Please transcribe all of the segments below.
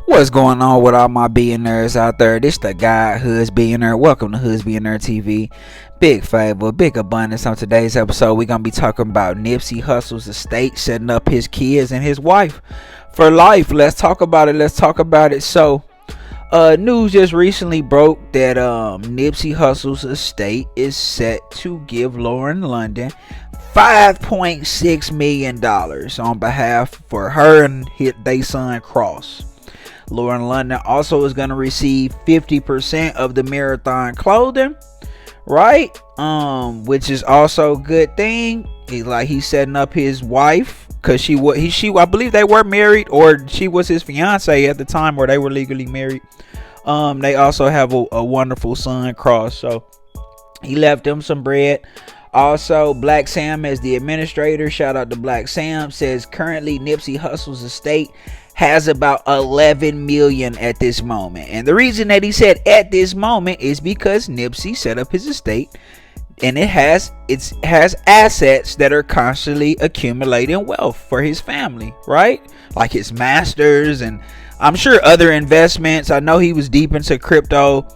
What's going on with all my billionaires out there? This the guy, Hussle'S Billionaire. Welcome to Hussle'S Billionaire TV. Big favor, big abundance. On today's episode, we're going to be talking about Nipsey Hussle's estate, setting up his kids and his wife for life. Let's talk about it. So, news just recently broke that Nipsey Hussle's estate is set to give Lauren London $5.6 million on behalf for her and their son Cross. Lauren London also is going to receive 50% of the marathon clothing, right? Which is also a good thing. He's setting up his wife, because I believe they were married, or she was his fiance at the time, or they were legally married. They also have a wonderful son, Cross, so he left them some bread. Also, Black Sam as the administrator, shout out to Black Sam, says currently Nipsey Hussle's estate has about 11 million at this moment. And the reason that he said at this moment is because Nipsey set up his estate and it has assets that are constantly accumulating wealth for his family, right? Like his masters and I'm sure other investments. I know he was deep into crypto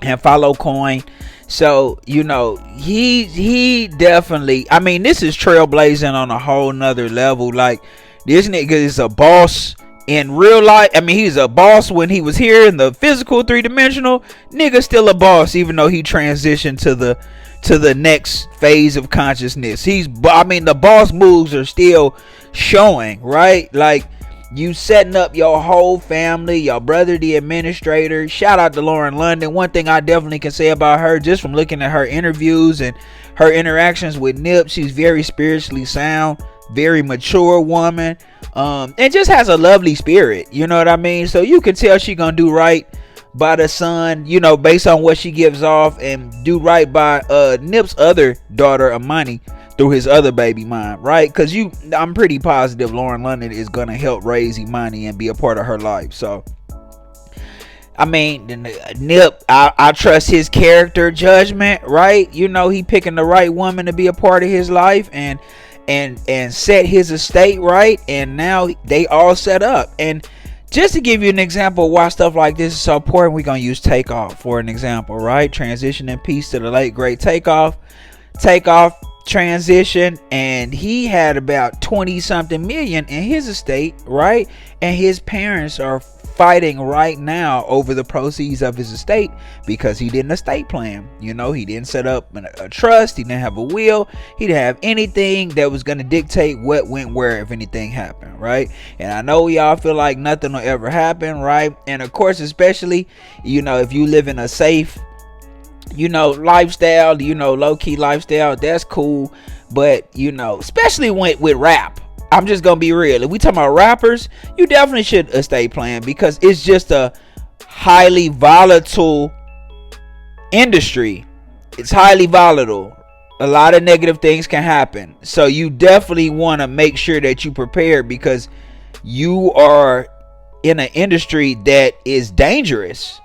and follow coin. So, he definitely, this is trailblazing on a whole nother level. Like, this nigga is a boss in real life. He's a boss when he was here in the physical 3-dimensional. Nigga still a boss, even though he transitioned to the next phase of consciousness. The boss moves are still showing, right? Like, you setting up your whole family, your brother the administrator. Shout out to Lauren London. One thing I definitely can say about her, just from looking at her interviews and her interactions with Nip, she's very spiritually sound, very mature woman, and just has a lovely spirit. You know what I mean? So you can tell she gonna do right by the son, based on what she gives off, and do right by Nip's other daughter, Amani, through his other baby mom, right? Because I'm pretty positive Lauren London is gonna help raise Imani and be a part of her life. So Nip, I trust his character judgment, right? He picking the right woman to be a part of his life and set his estate right, and now they all set up. And just to give you an example of why stuff like this is so important, we're gonna use Takeoff for an example, right? Transition in peace to the late great Takeoff transition, and he had about 20 something million in his estate, right? And his parents are fighting right now over the proceeds of his estate because he didn't estate plan. He didn't set up a trust, he didn't have a will, he didn't have anything that was going to dictate what went where if anything happened, right? And I know y'all feel like nothing will ever happen, right? And of course, especially if you live in a safe lifestyle, low-key lifestyle, that's cool. But especially with rap, I'm just gonna be real, if we talking about rappers, you definitely should estate plan, because it's just a highly volatile industry. It's highly volatile. A lot of negative things can happen, so you definitely want to make sure that you prepare, because you are in an industry that is dangerous.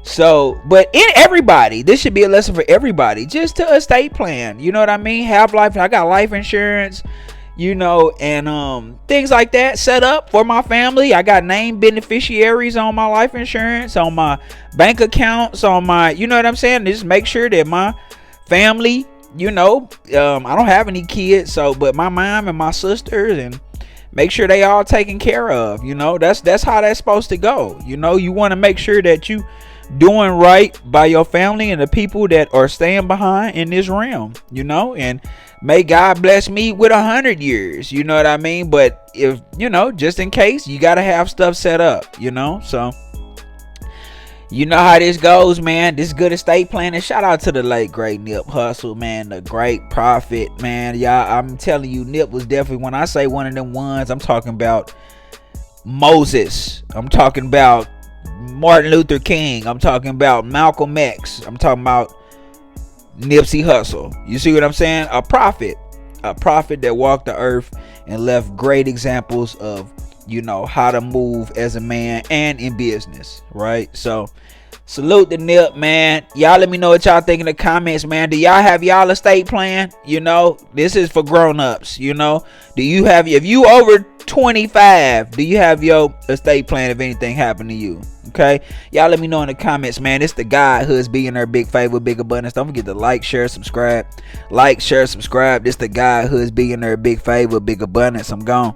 So, but everybody, this should be a lesson for everybody, just to estate plan. You know what I mean? Have life. I got life insurance, and things like that set up for my family. I got named beneficiaries on my life insurance, on my bank accounts, on my, you know what I'm saying? Just make sure that my family, I don't have any kids, but my mom and my sisters, and make sure they all taken care of. That's how that's supposed to go. You want to make sure that you doing right by your family and the people that are staying behind in this realm, and may God bless me with 100 years, you know what I mean? But if, just in case, you got to have stuff set up, so you know how this goes, man. This good estate planning. Shout out to the late great Nip Hussle, man, the great prophet, man. Y'all, I'm telling you, Nip was definitely, when I say one of them ones, I'm talking about Moses, I'm talking about Martin Luther King, I'm talking about Malcolm X, I'm talking about Nipsey Hussle. You see what I'm saying? A prophet that walked the earth and left great examples of how to move as a man and in business, right? So Salute the Nip, man. Y'all let me know what y'all think in the comments, man. Do y'all have y'all estate plan? You know, this is for grown-ups, you know. Do you have, if you over 25, do you have your estate plan if anything happened to you? Okay, y'all let me know in the comments, man. It's the guy Hussle'S being there, big favor, big abundance. Don't forget to like, share, subscribe. Like, share, subscribe. This the guy Hussle'S being there, big favor, big abundance. I'm gone.